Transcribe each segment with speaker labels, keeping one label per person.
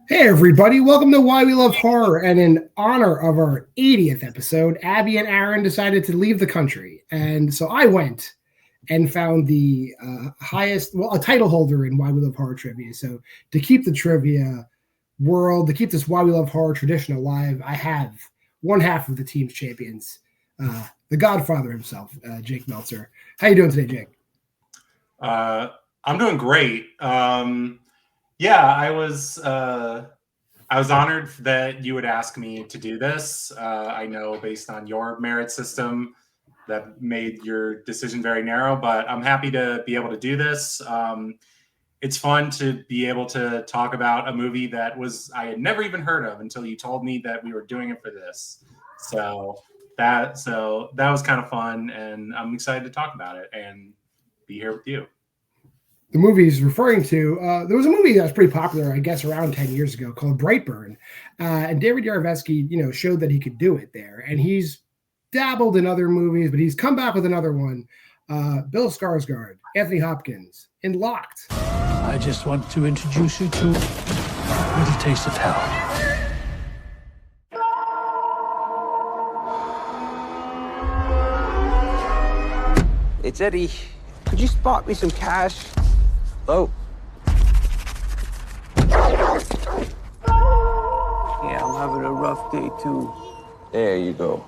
Speaker 1: Hey everybody, welcome to Why We Love Horror. And in honor of our 80th episode, Abby and Aaron decided to leave the country. And so I went and found the a title holder in Why We Love Horror trivia. So to keep the trivia world, to keep this Why We Love Horror tradition alive, I have one half of the team's champions, the Godfather himself, Jake Meltzer. How you doing today, Jake?
Speaker 2: I'm doing great. Yeah, I was honored that you would ask me to do this. I know based on your merit system that made your decision very narrow, but I'm happy to be able to do this. It's fun to be able to talk about a movie that I had never even heard of until you told me that we were doing it for this. So that was kind of fun, and I'm excited to talk about it and be here with you.
Speaker 1: The movie he's referring to, there was a movie that was pretty popular, I guess, around 10 years ago called Brightburn. And David Yarovesky, showed that he could do it there. And he's dabbled in other movies, but he's come back with another one. Bill Skarsgård, Anthony Hopkins, in Locked.
Speaker 3: I just want to introduce you to a little taste of hell.
Speaker 4: It's Eddie. Could you spot me some cash? Oh. Yeah, I'm having a rough day, too. There you go.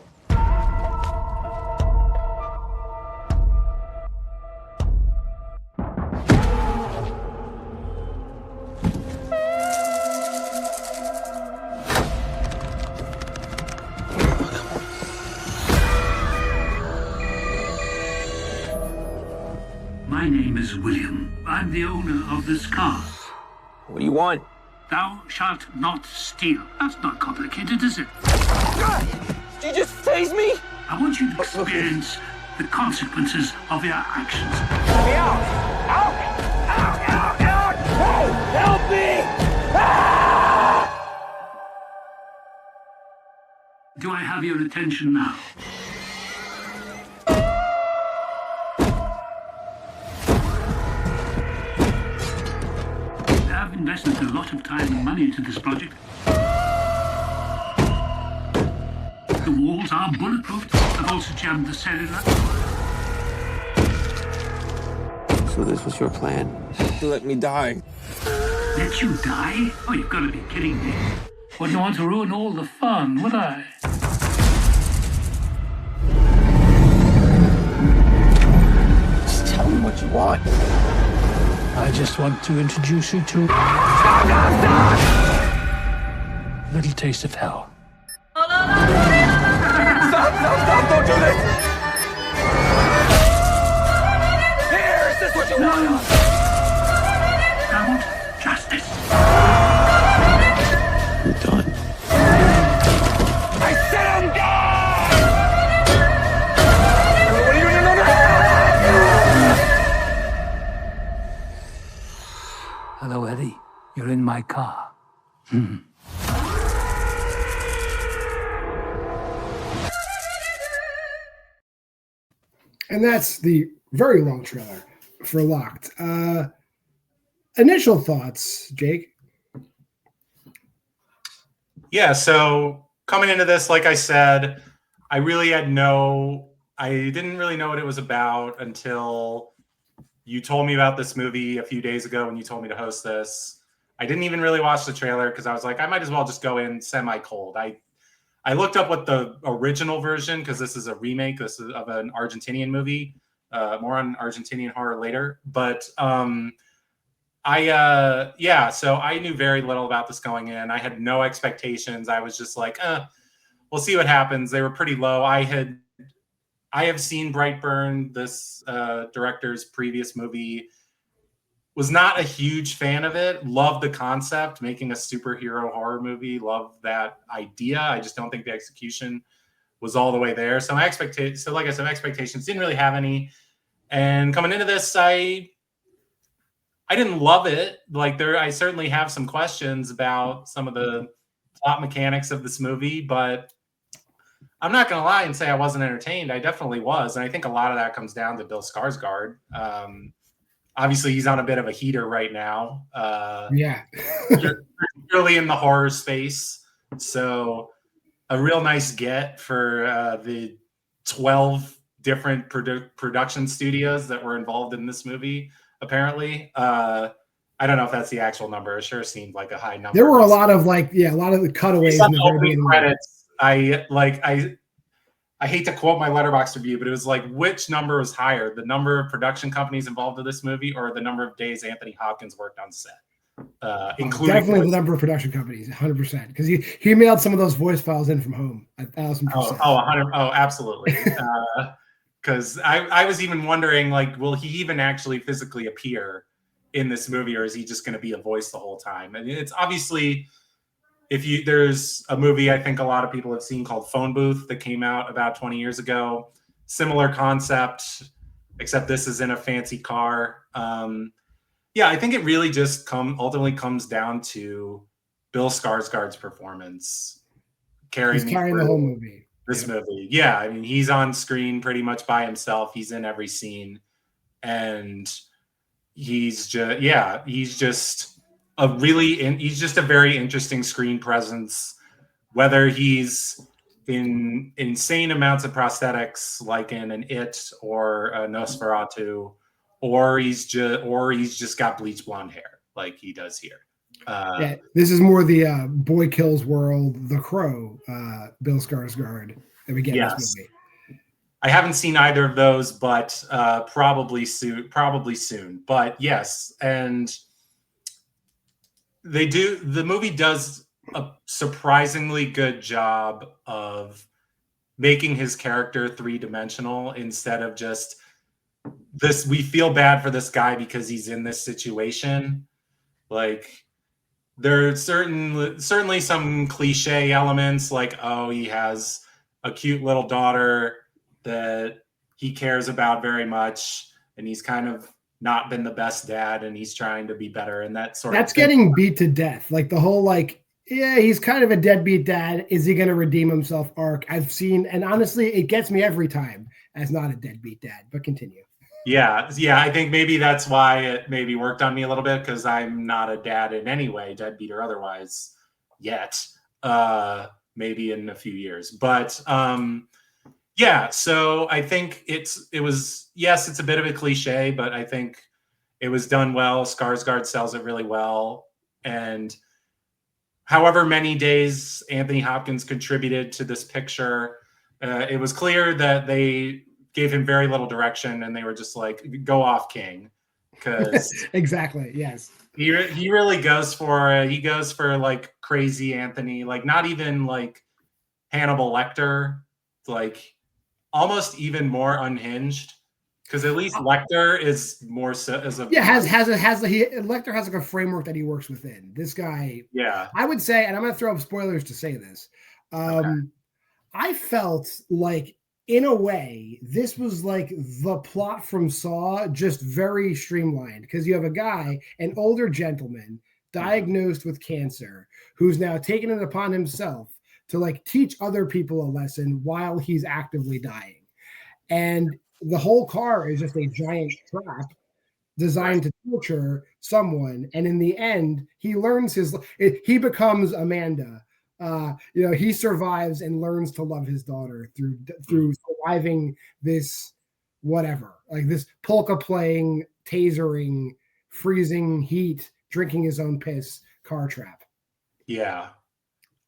Speaker 5: My name is William. I'm the owner of this car.
Speaker 4: What do you want?
Speaker 5: Thou shalt not steal. That's not complicated, is it?
Speaker 4: Did you just tase me?
Speaker 5: I want you to experience the consequences of your actions.
Speaker 4: Let me out! Out! Out! Out! Out! Hey! Help me! Ah!
Speaker 5: Do I have your attention now? I've invested a lot of time and money into this project. The walls are bulletproof. I've also jammed the cellular.
Speaker 4: So this was your plan? To let me die?
Speaker 5: Let you die? Oh, you've got to be kidding me. Wouldn't want to ruin all the fun, would I?
Speaker 4: Just tell me what you want.
Speaker 3: I just want to introduce you to a little taste of hell.
Speaker 4: Stop! Don't do this! Here, is this what you want?
Speaker 5: I want justice.
Speaker 4: I'm done. I said I'm done! What are you doing? No!
Speaker 3: Hello, Eddie. You're in my car.
Speaker 1: And that's the very long trailer for Locked. Initial thoughts, Jake?
Speaker 2: Yeah, so coming into this, like I said, I didn't really know what it was about until you told me about this movie a few days ago when you told me to host this. I didn't even really watch the trailer because I was like, I might as well just go in semi-cold. I looked up what the original version, because this is a remake. This is of an Argentinian movie. More on Argentinian horror later. But so I knew very little about this going in. I had no expectations. I was just like, we'll see what happens. They were pretty low. I have seen Brightburn, this director's previous movie. Was not a huge fan of it. Loved the concept, making a superhero horror movie. Loved that idea. I just don't think the execution was all the way there. So my expectations didn't really have any. And coming into this, I didn't love it. I certainly have some questions about some of the plot mechanics of this movie, but I'm not going to lie and say I wasn't entertained. I definitely was. And I think a lot of that comes down to Bill Skarsgård. Obviously, he's on a bit of a heater right now.
Speaker 1: Yeah.
Speaker 2: really in the horror space. So a real nice get for the 12 different production studios that were involved in this movie, apparently. I don't know if that's the actual number. It sure seemed like a high number.
Speaker 1: There were a lot of a lot of the cutaways in the very beginning.
Speaker 2: Credits. I hate to quote my Letterboxd review, but it was like, which number was higher, the number of production companies involved in this movie, or the number of days Anthony Hopkins worked on set? Including
Speaker 1: definitely the number of production companies, 100%, because he mailed some of those voice files in from home, 1,000%.
Speaker 2: Absolutely. Because I was even wondering, like, will he even actually physically appear in this movie, or is he just going to be a voice the whole time? And it's obviously, there's a movie I think a lot of people have seen called Phone Booth that came out about 20 years ago. Similar concept, except this is in a fancy car. I think it really just ultimately comes down to Bill Skarsgård's performance carrying
Speaker 1: the whole movie.
Speaker 2: This movie. Yeah, I mean, he's on screen pretty much by himself. He's in every scene, and he's just a very interesting screen presence. Whether he's in insane amounts of prosthetics, like in an It or a Nosferatu, or he's just got bleach blonde hair like he does here.
Speaker 1: This is more the Boy Kills World, The Crow, Bill Skarsgård that we get in this movie.
Speaker 2: I haven't seen either of those, but probably soon. But yes, and the movie does a surprisingly good job of making his character three-dimensional instead of just this. We feel bad for this guy because he's in this situation. Like, there's certainly some cliche elements, like, oh, he has a cute little daughter that he cares about very much, and he's kind of not been the best dad, and he's trying to be better, and that sort of thing.
Speaker 1: That's getting beat to death. Like the whole, like, yeah, he's kind of a deadbeat dad. Is he going to redeem himself arc? I've seen, and honestly, it gets me every time as not a deadbeat dad, but continue.
Speaker 2: Yeah, I think maybe that's why it maybe worked on me a little bit, because I'm not a dad in any way, deadbeat or otherwise, yet. Maybe in a few years. But so I think it's a bit of a cliche, but I think it was done well. Skarsgård sells it really well. And however many days Anthony Hopkins contributed to this picture, it was clear that they gave him very little direction, and they were just like, go off, King. Because
Speaker 1: exactly, yes.
Speaker 2: He really goes for like crazy Anthony, like not even like Hannibal Lecter, like almost even more unhinged, because at least Lecter is more so as a
Speaker 1: Lecter has like a framework that he works within. This guy, I would say, and I'm going to throw up spoilers to say this. I felt like, in a way, this was like the plot from Saw, just very streamlined, because you have a guy, an older gentleman diagnosed with cancer, who's now taken it upon himself to like teach other people a lesson while he's actively dying. And the whole car is just a giant trap designed to torture someone. And in the end, he learns he becomes Amanda. He survives and learns to love his daughter through surviving this, whatever, like this polka playing, tasering, freezing heat, drinking his own piss car trap.
Speaker 2: Yeah,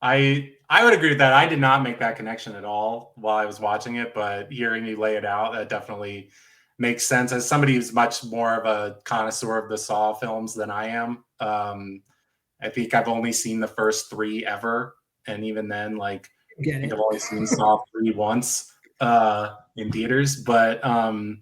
Speaker 2: I would agree with that. I did not make that connection at all while I was watching it, but hearing you lay it out, that definitely makes sense. As somebody who's much more of a connoisseur of the Saw films than I am, I think I've only seen the first 3 ever. And even then, like, I think I've only seen Saw 3 once in theaters. But I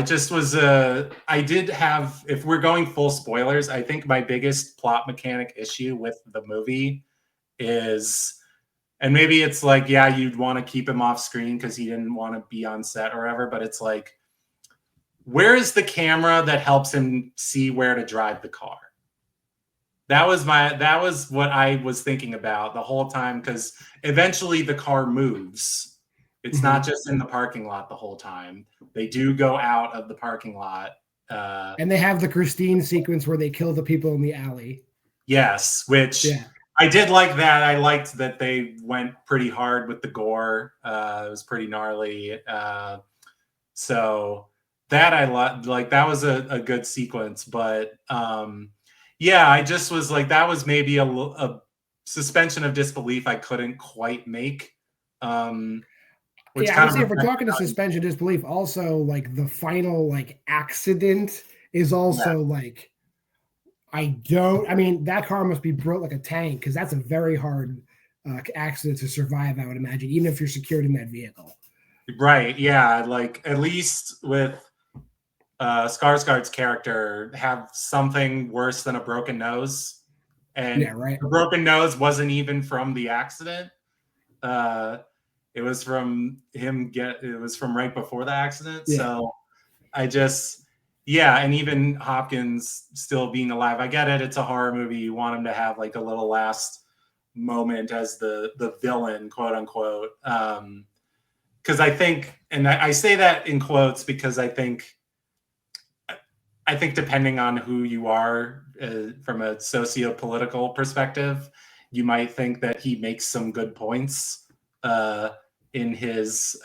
Speaker 2: just was I did have, if we're going full spoilers, I think my biggest plot mechanic issue with the movie is, and maybe it's like, you'd want to keep him off screen because he didn't want to be on set or whatever, but it's like, where is the camera that helps him see where to drive the car? That was what I was thinking about the whole time, because eventually the car moves. It's not just in the parking lot the whole time. They do go out of the parking lot
Speaker 1: And they have the Christine sequence where they kill the people in the alley.
Speaker 2: Yes, which I did like that. I liked that they went pretty hard with the gore. It was pretty gnarly. So that I like. That was a good sequence. But I just was like, that was maybe a suspension of disbelief I couldn't quite make.
Speaker 1: Which I would say if we're talking to suspension of disbelief, also like the final like accident is also like, I mean, that car must be built like a tank because that's a very hard accident to survive, I would imagine, even if you're secured in that vehicle.
Speaker 2: Right. Yeah. Like at least with Skarsgård's character have something worse than a broken nose. And the broken nose wasn't even from the accident. It was from it was from right before the accident. Yeah. So I just, and even Hopkins still being alive. I get it. It's a horror movie. You want him to have like a little last moment as the villain, quote unquote. Because I think, and I say that in quotes because I think depending on who you are from a socio-political perspective, you might think that he makes some good points in his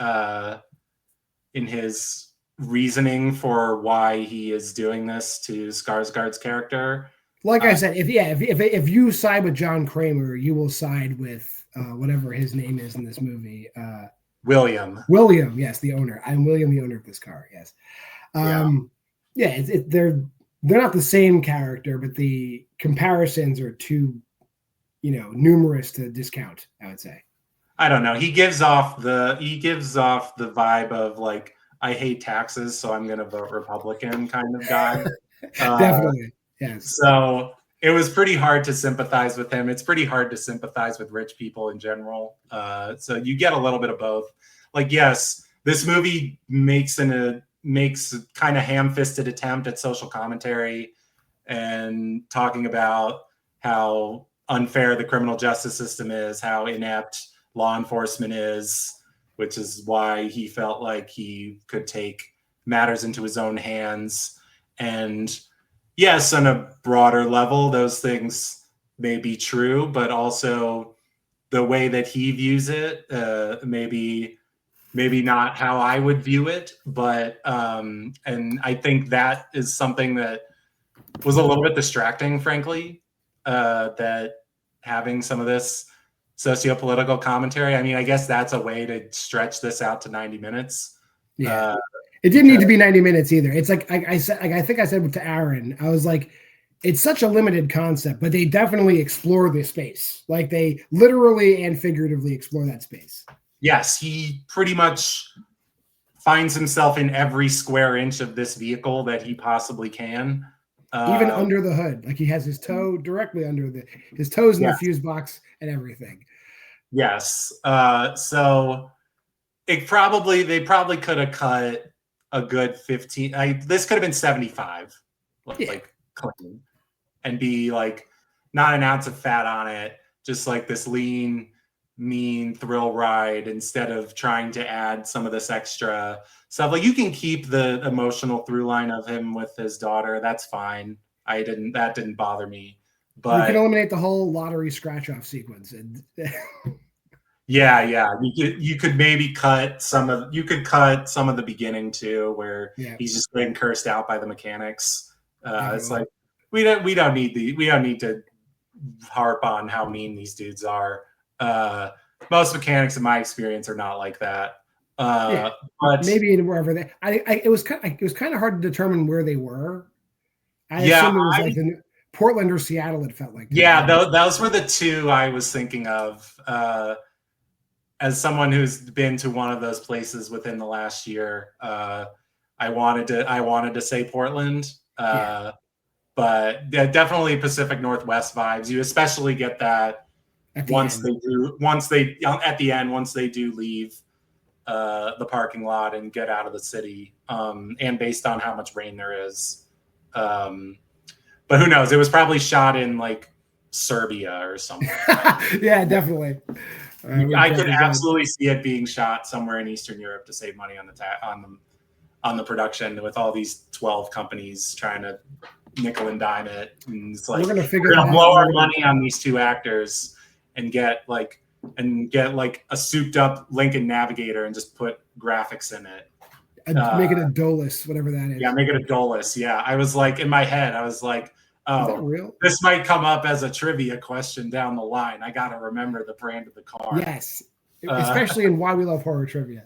Speaker 2: reasoning for why he is doing this to Skarsgård's character.
Speaker 1: Like I said, if you side with John Kramer, you will side with whatever his name is in this movie.
Speaker 2: William,
Speaker 1: yes, the owner. I'm William, the owner of this car. Yes. They're not the same character, but the comparisons are too, numerous to discount, I would say.
Speaker 2: I don't know. He gives off the vibe of like, I hate taxes, so I'm going to vote Republican kind of guy.
Speaker 1: Definitely. Yes.
Speaker 2: So it was pretty hard to sympathize with him. It's pretty hard to sympathize with rich people in general. So you get a little bit of both. Like, yes, this movie makes kind of ham-fisted attempt at social commentary and talking about how unfair the criminal justice system is, how inept law enforcement is, which is why he felt like he could take matters into his own hands. And yes, on a broader level, those things may be true, but also the way that he views it, maybe not how I would view it. But and I think that is something that was a little bit distracting, frankly, that having some of this socio-political commentary. I mean, I guess that's a way to stretch this out to 90 minutes.
Speaker 1: Yeah. It didn't need to be 90 minutes either. It's like I said, I think I said to Aaron, I was like, it's such a limited concept, but they definitely explore the space. Like they literally and figuratively explore that space.
Speaker 2: Yes, he pretty much finds himself in every square inch of this vehicle that he possibly can.
Speaker 1: Even under the hood. Like he has his toe directly under his toes in the fuse box and everything.
Speaker 2: Yes. So they probably could have cut a good 15. This could have been 75, like clean, and be like not an ounce of fat on it, just like this lean, mean thrill ride instead of trying to add some of this extra stuff. Like you can keep the emotional through line of him with his daughter. That's fine. That didn't bother me. But
Speaker 1: you can eliminate the whole lottery scratch off sequence. And
Speaker 2: yeah. You could maybe cut some of the beginning too, where he's just getting cursed out by the mechanics. It's like we don't need to harp on how mean these dudes are. Most mechanics, in my experience, are not like that. But
Speaker 1: maybe wherever it was kind of hard to determine where they were. I assume it was like the Portland or Seattle. It felt like.
Speaker 2: Yeah, those were the two I was thinking of. As someone who's been to one of those places within the last year, I wanted to say Portland, but definitely Pacific Northwest vibes. You especially get that once they do leave the parking lot and get out of the city, and based on how much rain there is. But who knows? It was probably shot in like Serbia or something.
Speaker 1: Yeah, definitely.
Speaker 2: I could absolutely see it being shot somewhere in Eastern Europe to save money on on the production with all these 12 companies trying to nickel and dime it. And it's like, we're gonna blow our money on these 2 actors and get like a souped up Lincoln Navigator and just put graphics in it.
Speaker 1: Make it a Dolus, whatever that is.
Speaker 2: Yeah, make it a Dolus. Yeah, I was like, in my head, I was like, oh,
Speaker 1: is that real?
Speaker 2: This might come up as a trivia question down the line. I got to remember the brand of the car.
Speaker 1: Yes, especially in Why We Love Horror trivia.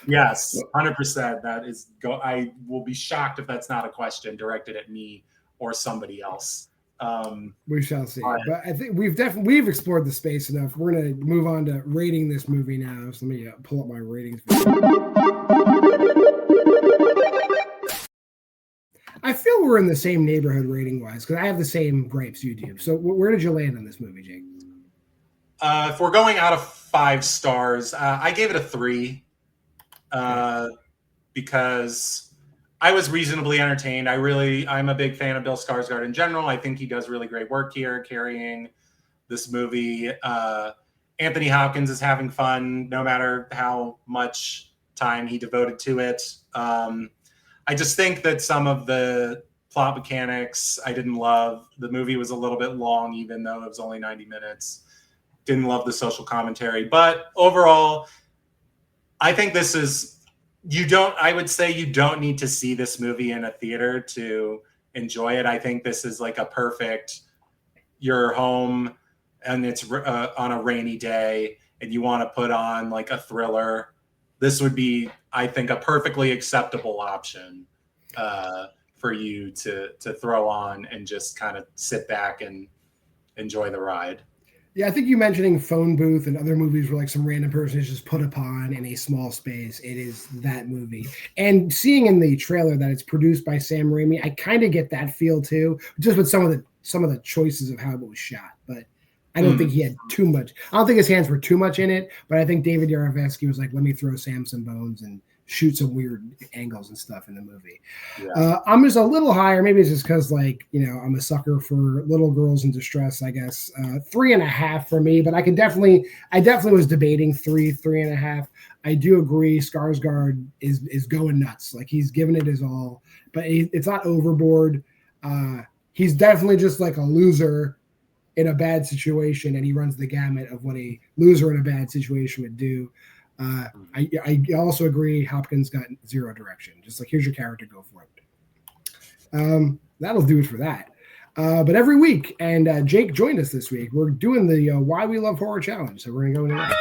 Speaker 2: Yes, 100%. That is I will be shocked if that's not a question directed at me or somebody else.
Speaker 1: We shall see. But I think we've explored the space enough. We're going to move on to rating this movie now. So let me pull up my ratings. I feel we're in the same neighborhood rating-wise because I have the same gripes you do. So where did you land on this movie, Jake?
Speaker 2: If we're going out of 5 stars, I gave it a 3 because I was reasonably entertained. I'm a big fan of Bill Skarsgård in general. I think he does really great work here carrying this movie. Anthony Hopkins is having fun no matter how much time he devoted to it. I just think that some of the plot mechanics I didn't love. The movie was a little bit long, even though it was only 90 minutes. Didn't love the social commentary. But overall, I think this is, I would say you don't need to see this movie in a theater to enjoy it. I think this is like a perfect, you're home and it's on a rainy day and you want to put on like a thriller. This would be, I think, a perfectly acceptable option for you to throw on and just kind of sit back and enjoy the ride.
Speaker 1: Yeah, I think you mentioning Phone Booth and other movies where like some random person is just put upon in a small space. It is that movie. And seeing in the trailer that it's produced by Sam Raimi, I kind of get that feel too, just with some of the choices of how it was shot. But I don't think he had too much. I don't think his hands were too much in it, but I think David Yarovesky was like, let me throw Sam some bones and shoot some weird angles and stuff in the movie. Yeah. I'm just a little higher. Maybe it's just because like, I'm a sucker for little girls in distress, I guess. 3.5 for me, but I definitely was debating 3.5. I do agree. Skarsgård is going nuts. Like he's giving it his all, but it's not overboard. He's definitely just like a loser in a bad situation, and he runs the gamut of what a loser in a bad situation would do. I also agree Hopkins got zero direction. Just like, here's your character, go for it. That'll do it for that. But every week, and Jake joined us this week, we're doing the Why We Love Horror Challenge. So we're going to go into that.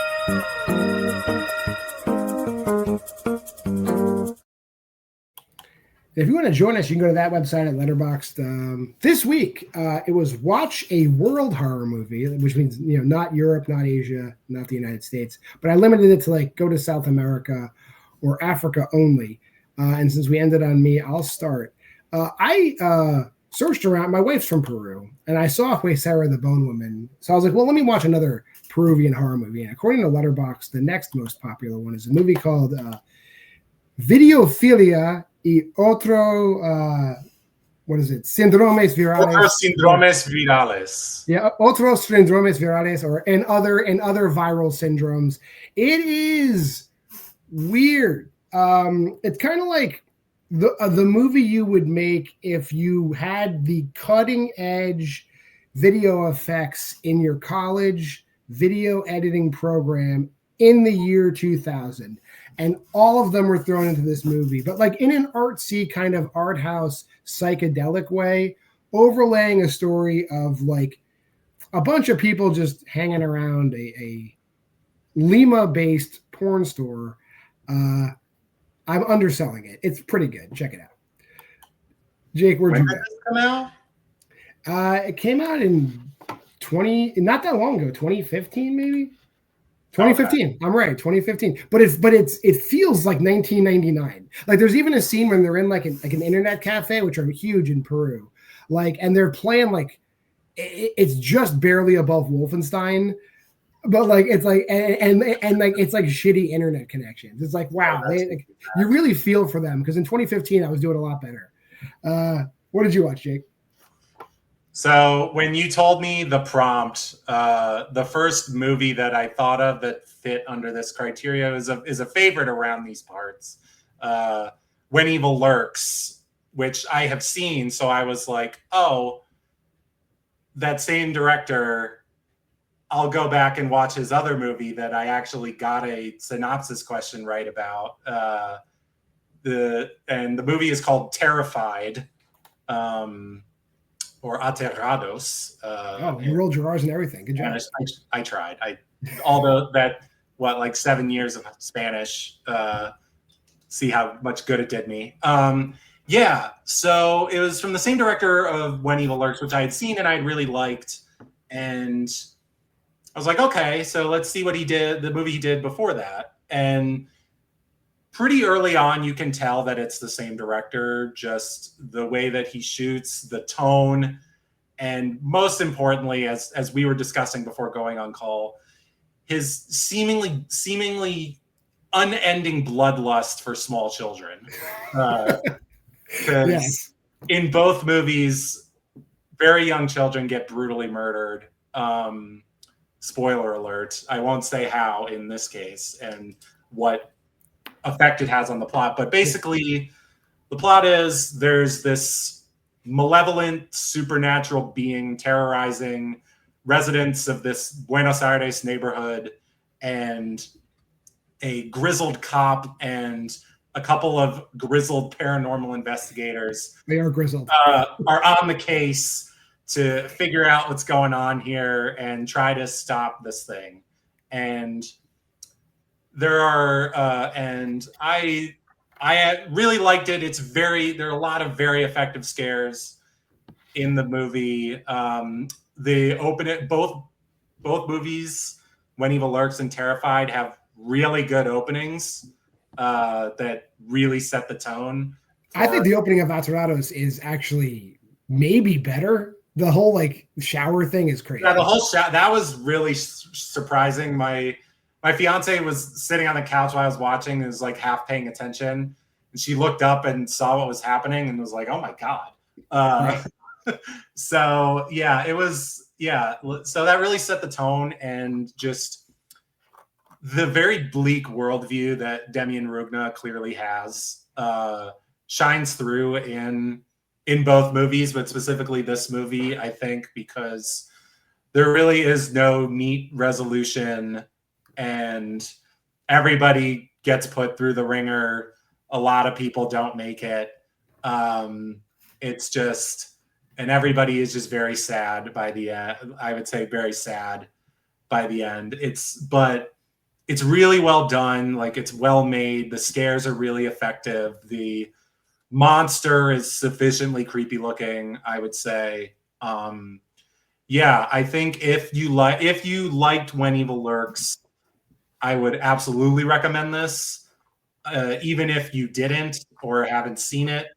Speaker 1: If you want to join us, you can go to that website at Letterboxd. This week, it was watch a world horror movie, which means, not Europe, not Asia, not the United States. But I limited it to like go to South America or Africa only. And since we ended on me, I'll start. I searched around. My wife's from Peru, and I saw Sarah the Bone Woman. So I was like, well, let me watch another Peruvian horror movie. And according to Letterboxd, the next most popular one is a movie called Videophilia y otro, Síndromes virales.
Speaker 2: Otros síndromes virales.
Speaker 1: Yeah, otros síndromes virales, or and other viral syndromes. It is weird. It's kind of like the movie you would make if you had the cutting edge video effects in your college video editing program in the year 2000. And all of them were thrown into this movie, but like in an artsy kind of art house psychedelic way, overlaying a story of like a bunch of people just hanging around a Lima-based porn store. I'm underselling it. It's pretty good. Check it out. Jake, where'd you go?
Speaker 2: When did this come out?
Speaker 1: It came out in not that long ago, 2015 maybe. 2015. Okay. I'm right, 2015. But it feels like 1999. Like there's even a scene when they're in like an internet cafe, which are huge in Peru, and they're playing like it's just barely above Wolfenstein, but like it's like and like it's like shitty internet connections. It's like wow, you really feel for them because in 2015 I was doing a lot better. What did you watch, Jake?
Speaker 2: So when you told me the prompt, the first movie that I thought of that fit under this criteria is a favorite around these parts. When Evil Lurks, which I have seen. So I was like, oh, that same director, I'll go back and watch his other movie that I actually got a synopsis question right about. The movie is called Terrified, or Aterrados.
Speaker 1: You rolled your R's and everything. Good job.
Speaker 2: I tried. Like 7 years of Spanish. See how much good it did me. Yeah, so it was from the same director of When Evil Lurks, which I had seen and I really liked. And I was like, okay, so let's see what he did, the movie he did before that. And pretty early on, you can tell that it's the same director, just the way that he shoots, the tone, and most importantly, as we were discussing before going on call, his seemingly unending bloodlust for small children. Because in both movies, very young children get brutally murdered. Spoiler alert. I won't say how in this case and what effect it has on the plot, but basically the plot is there's this malevolent supernatural being terrorizing residents of this Buenos Aires neighborhood, and a grizzled cop and a couple of grizzled paranormal investigators,
Speaker 1: they are grizzled,
Speaker 2: are on the case to figure out what's going on here and try to stop this thing. And there are, and I really liked it. There are a lot of very effective scares in the movie. Both movies, When Evil Lurks and Terrified, have really good openings that really set the tone.
Speaker 1: I think the opening of Aterrados is actually maybe better. The whole like shower thing is crazy.
Speaker 2: Yeah, the whole that was really surprising. My fiance was sitting on the couch while I was watching and was like half paying attention, and she looked up and saw what was happening and was like, "Oh my god!" So yeah, it was so that really set the tone, and just the very bleak worldview that Demian Rugna clearly has shines through in both movies, but specifically this movie, I think, because there really is no neat resolution and everybody gets put through the ringer. A lot of people don't make it. It's just, and everybody is just very sad by the end. I would say very sad by the end. But it's really well done. Like, it's well made. The scares are really effective. The monster is sufficiently creepy looking, I would say. I think if you liked When Evil Lurks, I would absolutely recommend this. Even if you didn't or haven't seen it,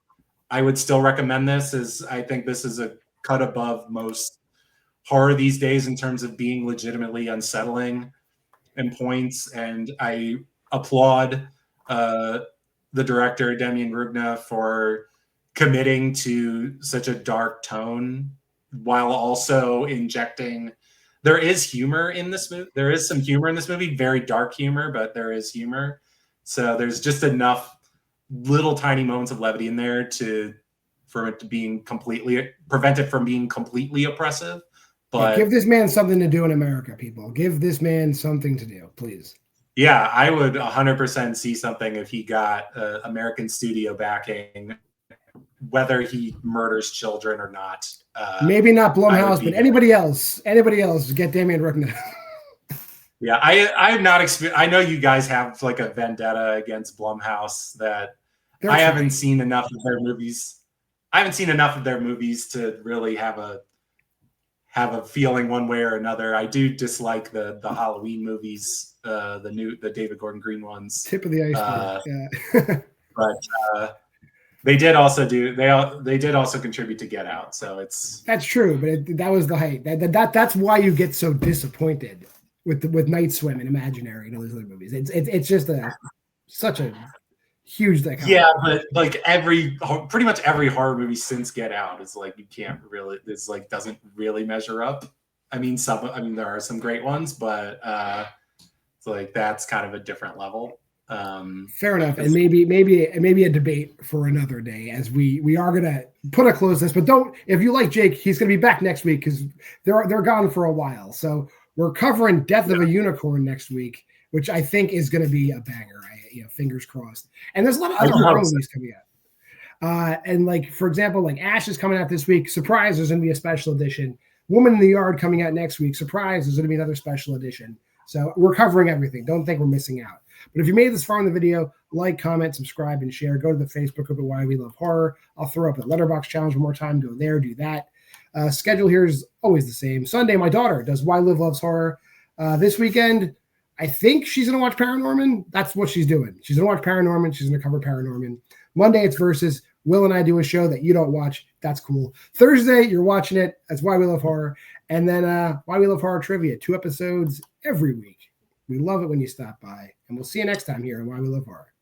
Speaker 2: I would still recommend this. I think this is a cut above most horror these days in terms of being legitimately unsettling in points. And I applaud the director, Demian Rugna, for committing to such a dark tone while also injecting. There is humor in this movie. There is some humor in this movie, very dark humor, but there is humor. So there's just enough little tiny moments of levity in there for it to being prevent it from being completely oppressive. But
Speaker 1: give this man something to do in America, people. Give this man something to do, please.
Speaker 2: Yeah, I would 100% see something if he got American studio backing, whether he murders children or not.
Speaker 1: Maybe not Blumhouse, but anybody else, get Demian Rugna.
Speaker 2: Yeah, I have not experienced. I know you guys have like a vendetta against Blumhouse that I haven't seen enough of their movies. I haven't seen enough of their movies to really have a feeling one way or another. I do dislike the Halloween movies, the David Gordon Green ones.
Speaker 1: Tip of the iceberg.
Speaker 2: But they did also contribute to Get Out. So
Speaker 1: that's true, but that was the height. That's why you get so disappointed with Night Swim and Imaginary and all these other movies. It's just such a huge dichotomy. Yeah,
Speaker 2: but like pretty much every horror movie since Get Out is like, you can't really, it's like doesn't really measure up. I mean, there are some great ones, but it's like that's kind of a different level.
Speaker 1: Fair enough, and maybe a debate for another day, as we are gonna put a close to this. But don't, if you like Jake, he's gonna be back next week because they're gone for a while. So we're covering Death of a Unicorn next week, which I think is gonna be a banger. Fingers crossed. And there's a lot of other horror movies coming out. And like, for example, like Ash is coming out this week. Surprise, there's gonna be a special edition. Woman in the Yard coming out next week. Surprise, there's gonna be another special edition. So we're covering everything. Don't think we're missing out. But if you made this far in the video, like, comment, subscribe, and share. Go to the Facebook group at Why We Love Horror. I'll throw up the Letterboxd challenge one more time. Go there, do that. Schedule here is always the same. Sunday, my daughter does Why Liv Loves Horror. This weekend, I think she's going to watch Paranorman. That's what she's doing. She's going to watch Paranorman. She's going to cover Paranorman. Monday, it's Versus. Will and I do a show that you don't watch. That's cool. Thursday, you're watching it. That's Why We Love Horror. And then Why We Love Horror Trivia. 2 episodes every week. We love it when you stop by. And we'll see you next time here on Why We Love Horror.